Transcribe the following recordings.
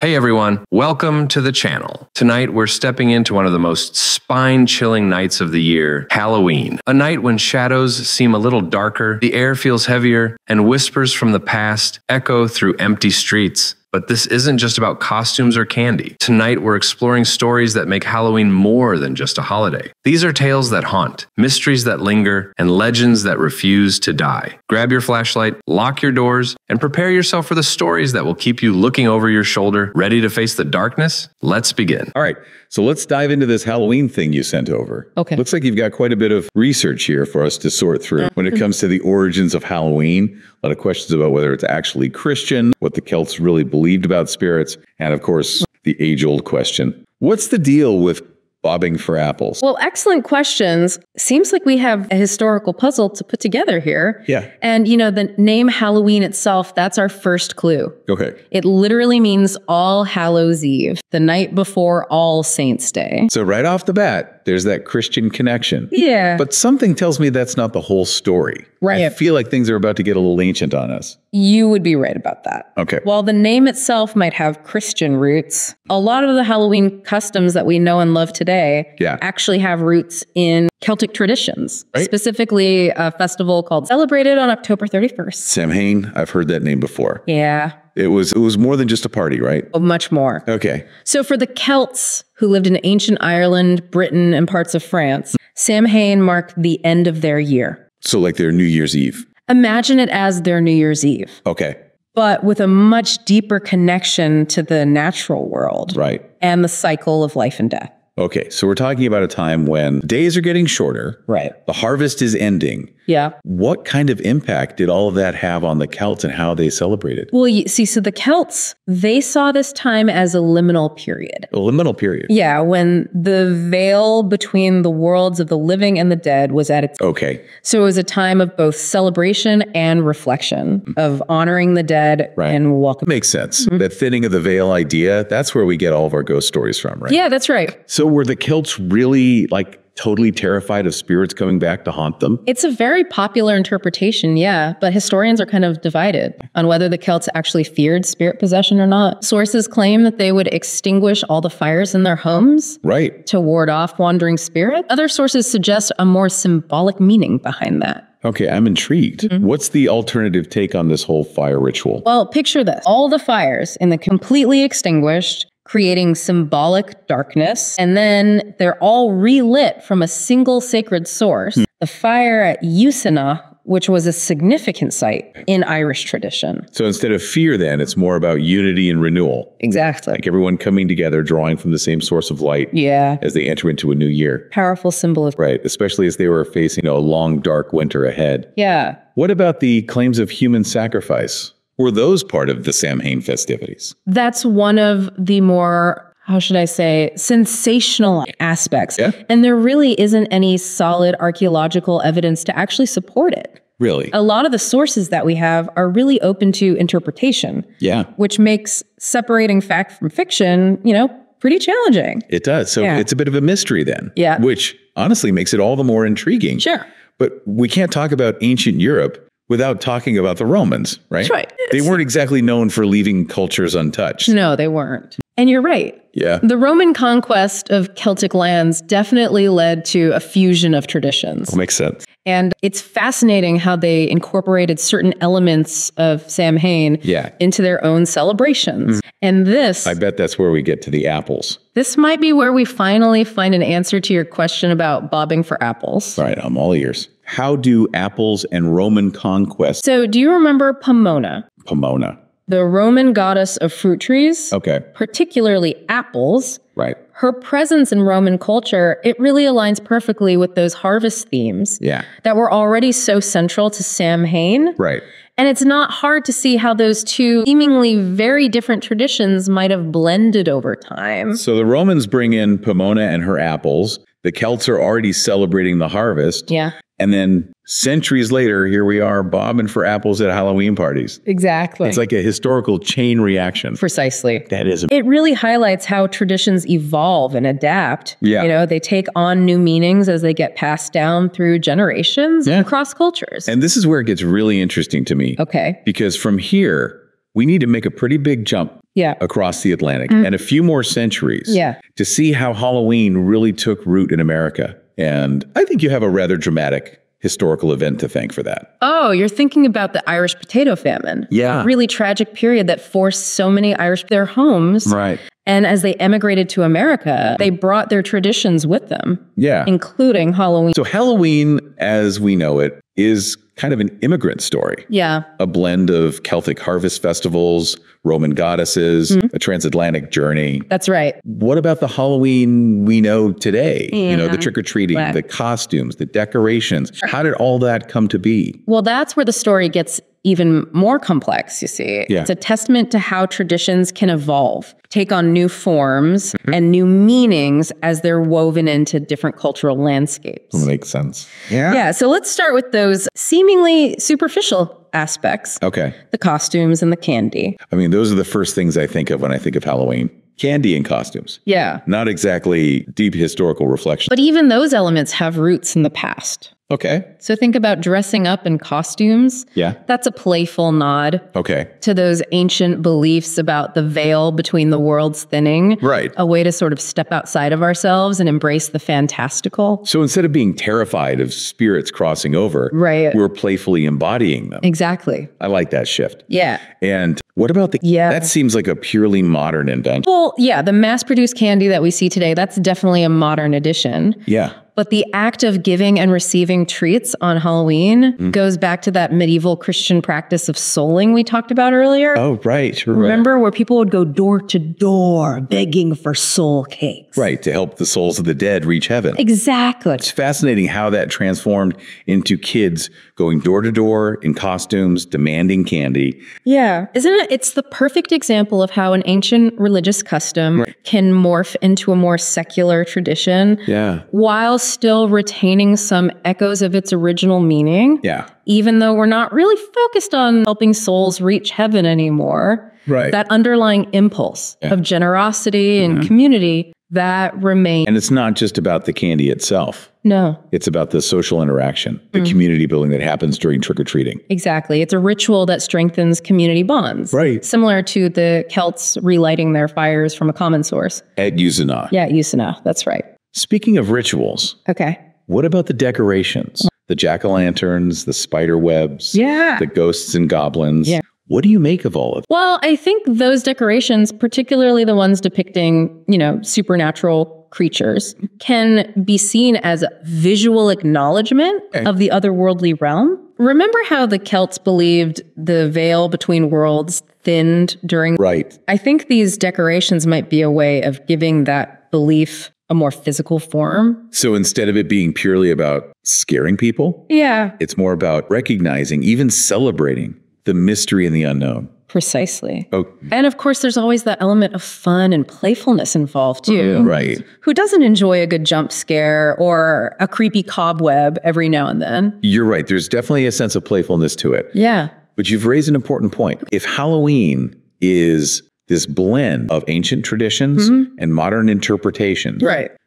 Hey everyone, welcome to the channel. Tonight we're stepping into one of the most spine-chilling nights of the year, Halloween. A night when shadows seem a little darker, the air feels heavier, and whispers from the past echo through empty streets. But this isn't just about costumes or candy. Tonight we're exploring stories that make Halloween more than just a holiday. These are tales that haunt, mysteries that linger, and legends that refuse to die. Grab your flashlight, lock your doors, and prepare yourself for the stories that will keep you looking over your shoulder, ready to face the darkness. Let's begin. All right, so let's dive into this Halloween thing you sent over. Okay. Looks like you've got quite a bit of research here for us to sort through. When it comes to the origins of Halloween, a lot of questions about whether it's actually Christian, what the Celts really believed about spirits, and of course, the age-old question. What's the deal with bobbing for apples? Well, excellent questions. Seems like we have a historical puzzle to put together here. Yeah. And, you know, the name Halloween itself, that's our first clue. Okay. It literally means All Hallows Eve, the night before All Saints' Day. So right off the bat, there's that Christian connection. Yeah. But something tells me that's not the whole story. Right. I feel like things are about to get a little ancient on us. You would be right about that. Okay. While the name itself might have Christian roots, a lot of the Halloween customs that we know and love today actually have roots in Celtic traditions, specifically a festival called celebrated on October 31st. Samhain, I've heard that name before. Yeah. It was more than just a party, right? Oh, much more. Okay. So for the Celts who lived in ancient Ireland, Britain, and parts of France, Samhain marked the end of their year. So like their New Year's Eve. Imagine it as their New Year's Eve. Okay. But with a much deeper connection to the natural world. Right. And the cycle of life and death. Okay, so we're talking about a time when days are getting shorter. Right. The harvest is ending. Yeah. What kind of impact did all of that have on the Celts and how they celebrated? Well, you see, so the Celts, they saw this time as a liminal period. A liminal period. Yeah, when the veil between the worlds of the living and the dead was at its... Okay. So it was a time of both celebration and reflection, of honoring the dead and welcoming. Makes sense. That thinning of the veil idea, that's where we get all of our ghost stories from, right? Yeah, that's right. So were the Celts really like totally terrified of spirits coming back to haunt them? It's a very popular interpretation, yeah, but historians are kind of divided on whether the Celts actually feared spirit possession or not. Sources claim that they would extinguish all the fires in their homes to ward off wandering spirits. Other sources suggest a more symbolic meaning behind that. Okay, I'm intrigued. What's the alternative take on this whole fire ritual? Well, picture this. All the fires in the completely extinguished, creating symbolic darkness, and then they're all relit from a single sacred source. The fire at Usina, which was a significant site in Irish tradition. So instead of fear then, it's more about unity and renewal. Exactly. Like everyone coming together, drawing from the same source of light as they enter into a new year. Powerful symbol of... Right, especially as they were facing a long, dark winter ahead. Yeah. What about the claims of human sacrifice? Were those part of the Samhain festivities? That's one of the more, how should I say, sensational aspects. Yeah. And there really isn't any solid archaeological evidence to actually support it. Really? A lot of the sources that we have are really open to interpretation. Yeah. Which makes separating fact from fiction, you know, pretty challenging. It does. So it's a bit of a mystery then. Yeah. Which honestly makes it all the more intriguing. Sure. But we can't talk about ancient Europe without talking about the Romans, right? That's right. They weren't exactly known for leaving cultures untouched. No, they weren't. And you're right. Yeah. The Roman conquest of Celtic lands definitely led to a fusion of traditions. That makes sense. And it's fascinating how they incorporated certain elements of Samhain into their own celebrations. And this... I bet that's where we get to the apples. This might be where we finally find an answer to your question about bobbing for apples. All right, I'm all ears. How do apples and Roman conquest... So do you remember Pomona? Pomona. The Roman goddess of fruit trees. Okay. Particularly apples. Right. Her presence in Roman culture, it really aligns perfectly with those harvest themes that were already so central to Samhain. Right. And it's not hard to see how those two seemingly very different traditions might have blended over time. So the Romans bring in Pomona and her apples. The Celts are already celebrating the harvest. Yeah. And then centuries later, here we are bobbing for apples at Halloween parties. Exactly. It's like a historical chain reaction. Precisely. That is. It really highlights how traditions evolve and adapt. Yeah. You know, they take on new meanings as they get passed down through generations across cultures. And this is where it gets really interesting to me. Okay. Because from here, we need to make a pretty big jump across the Atlantic and a few more centuries to see how Halloween really took root in America. And I think you have a rather dramatic historical event to thank for that. Oh, you're thinking about the Irish potato famine. Yeah. A really tragic period that forced so many Irish their homes. Right. And as they emigrated to America, they brought their traditions with them. Yeah. Including Halloween. So Halloween, as we know it, is kind of an immigrant story. Yeah. A blend of Celtic harvest festivals, Roman goddesses, a transatlantic journey. That's right. What about the Halloween we know today? You know, the trick-or-treating, the costumes, the decorations. How did all that come to be? Well, that's where the story gets even more complex, you see. Yeah. It's a testament to how traditions can evolve, take on new forms and new meanings as they're woven into different cultural landscapes. That makes sense. Yeah. Yeah, so let's start with those seemingly superficial aspects. Okay. The costumes and the candy. I mean, those are the first things I think of when I think of Halloween. Candy and costumes. Yeah. Not exactly deep historical reflection. But even those elements have roots in the past. Okay. So think about dressing up in costumes. Yeah. That's a playful nod. Okay. To those ancient beliefs about the veil between the worlds thinning. Right. A way to sort of step outside of ourselves and embrace the fantastical. So instead of being terrified of spirits crossing over, we're playfully embodying them. Exactly. I like that shift. Yeah. And what about the, that seems like a purely modern invention. Well, yeah, the mass-produced candy that we see today, that's definitely a modern addition. Yeah. But the act of giving and receiving treats on Halloween goes back to that medieval Christian practice of souling we talked about earlier. Oh, right. Remember where people would go door to door begging for soul cakes? Right, to help the souls of the dead reach heaven. Exactly. It's fascinating how that transformed into kids going door to door in costumes, demanding candy. Yeah. Isn't it? It's the perfect example of how an ancient religious custom can morph into a more secular tradition. Yeah. While still retaining some echoes of its original meaning. Yeah. Even though we're not really focused on helping souls reach heaven anymore. Right. That underlying impulse of generosity and community, that remains. And it's not just about the candy itself. No. It's about the social interaction, the community building that happens during trick-or-treating. Exactly. It's a ritual that strengthens community bonds. Right. Similar to the Celts relighting their fires from a common source. At Usanah. Yeah, Usanah. That's right. Speaking of rituals, what about the decorations? The jack-o'-lanterns, the spider webs, the ghosts and goblins. Yeah. What do you make of all of it? Well, I think those decorations, particularly the ones depicting, you know, supernatural creatures, can be seen as a visual acknowledgement of the otherworldly realm. Remember how the Celts believed the veil between worlds thinned during... Right. I think these decorations might be a way of giving that belief a more physical form. So instead of it being purely about scaring people, it's more about recognizing, even celebrating the mystery and the unknown. Precisely. And of course, there's always that element of fun and playfulness involved too. Right. Who doesn't enjoy a good jump scare or a creepy cobweb every now and then? You're right. There's definitely a sense of playfulness to it. Yeah. But you've raised an important point. If Halloween is this blend of ancient traditions and modern interpretations,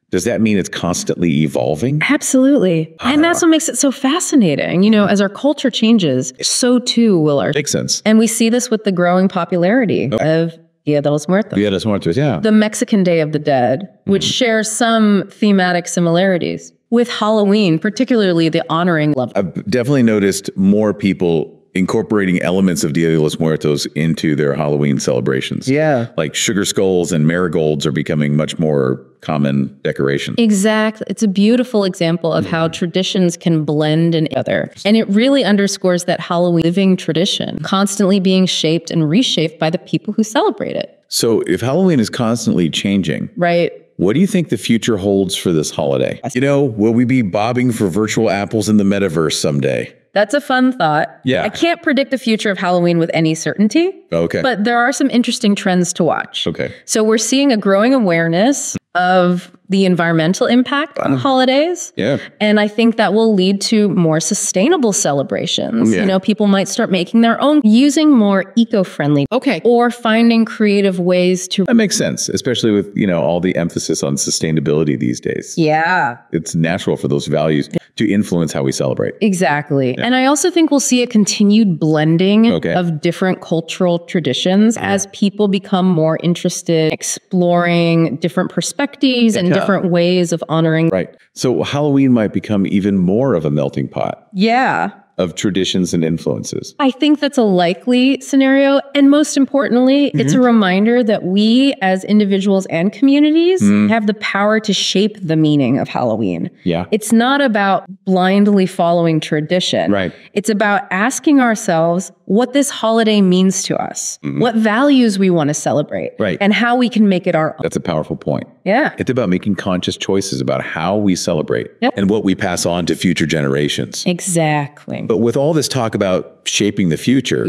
does that mean it's constantly evolving? Absolutely. And that's what makes it so fascinating. You know, as our culture changes, so too will our... Makes sense. And we see this with the growing popularity of Dia de los Muertos. Dia de los Muertos, yeah. The Mexican Day of the Dead, which shares some thematic similarities with Halloween, particularly the honoring level. I've definitely noticed more people incorporating elements of Dia de los Muertos into their Halloween celebrations. Yeah. Like sugar skulls and marigolds are becoming much more common decorations. Exactly. It's a beautiful example of how traditions can blend in other. And it really underscores that Halloween living tradition, constantly being shaped and reshaped by the people who celebrate it. So if Halloween is constantly changing, what do you think the future holds for this holiday? You know, will we be bobbing for virtual apples in the metaverse someday? That's a fun thought. Yeah. I can't predict the future of Halloween with any certainty. Okay. But there are some interesting trends to watch. Okay. So we're seeing a growing awareness of the environmental impact on holidays. Yeah. And I think that will lead to more sustainable celebrations. Yeah. You know, people might start making their own, using more eco-friendly. Okay. Or finding creative ways to. That makes sense, especially with, all the emphasis on sustainability these days. Yeah. It's natural for those values to influence how we celebrate. Exactly. Yeah. And I also think we'll see a continued blending Okay. of different cultural traditions as people become more interested in exploring different perspectives and different ways of honoring. Right. So Halloween might become even more of a melting pot. Yeah. Of traditions and influences. I think that's a likely scenario. And most importantly, it's a reminder that we as individuals and communities have the power to shape the meaning of Halloween. Yeah. It's not about blindly following tradition. Right. It's about asking ourselves what this holiday means to us, what values we want to celebrate, Right. and how we can make it our own. That's a powerful point. Yeah. It's about making conscious choices about how we celebrate and what we pass on to future generations. Exactly. But with all this talk about shaping the future,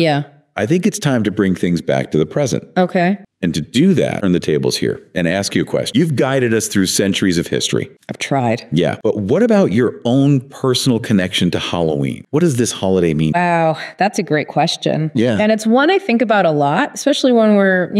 I think it's time to bring things back to the present. Okay. And to do that, turn the tables here and ask you a question. You've guided us through centuries of history. I've tried. Yeah. But what about your own personal connection to Halloween? What does this holiday mean? Wow, that's a great question. Yeah. And it's one I think about a lot, especially when we're,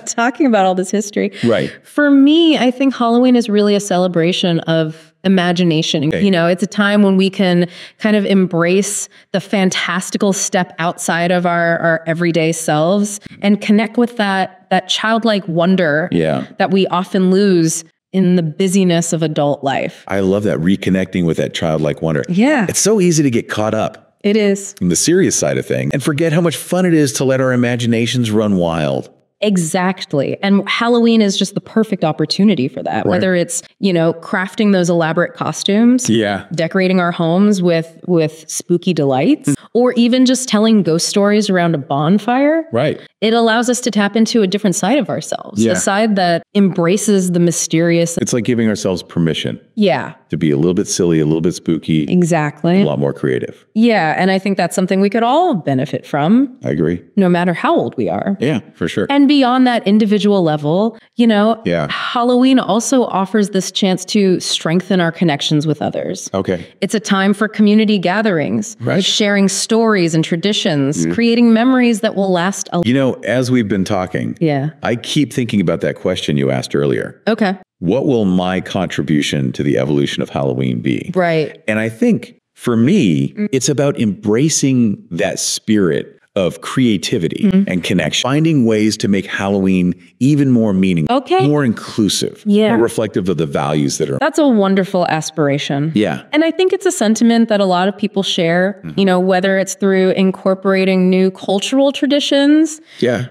talking about all this history. Right. For me, I think Halloween is really a celebration of imagination. Okay. It's a time when we can kind of embrace the fantastical step outside of our everyday selves and connect with that childlike wonder that we often lose in the busyness of adult life. I love that, reconnecting with that childlike wonder. Yeah. It's so easy to get caught up It is. in the serious side of things and forget how much fun it is to let our imaginations run wild. Exactly. And Halloween is just the perfect opportunity for that. Right. Whether it's, crafting those elaborate costumes, decorating our homes with spooky delights, or even just telling ghost stories around a bonfire. Right. It allows us to tap into a different side of ourselves, a side that embraces the mysterious. It's like giving ourselves permission Yeah, to be a little bit silly, a little bit spooky, exactly. a lot more creative. Yeah. And I think that's something we could all benefit from, I agree. no matter how old we are. Yeah, for sure. And beyond that individual level, Halloween also offers this chance to strengthen our connections with others. Okay. It's a time for community gatherings, sharing stories and traditions, creating memories that will last a As we've been talking, I keep thinking about that question you asked earlier. Okay. What will my contribution to the evolution of Halloween be? Right. And I think for me, it's about embracing that spirit of creativity and connection, finding ways to make Halloween even more meaningful, more inclusive, more reflective of the values that are. That's a wonderful aspiration. Yeah. And I think it's a sentiment that a lot of people share, whether it's through incorporating new cultural traditions,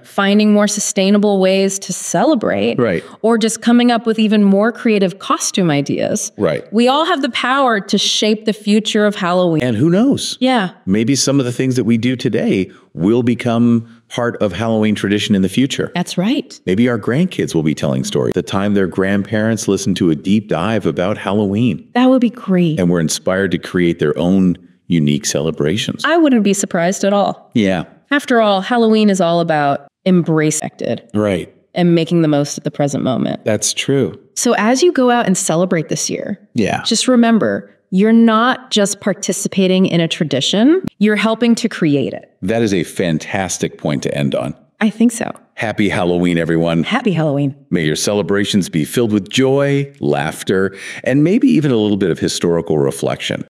finding more sustainable ways to celebrate, or just coming up with even more creative costume ideas. Right. We all have the power to shape the future of Halloween. And who knows? Yeah. Maybe some of the things that we do today will become part of Halloween tradition in the future. That's right. Maybe our grandkids will be telling stories. The time their grandparents listened to a deep dive about Halloween. That would be great. And were inspired to create their own unique celebrations. I wouldn't be surprised at all. Yeah. After all, Halloween is all about embracing it. Right. And making the most of the present moment. That's true. So as you go out and celebrate this year, just remember, you're not just participating in a tradition, you're helping to create it. That is a fantastic point to end on. I think so. Happy Halloween, everyone. Happy Halloween. May your celebrations be filled with joy, laughter, and maybe even a little bit of historical reflection.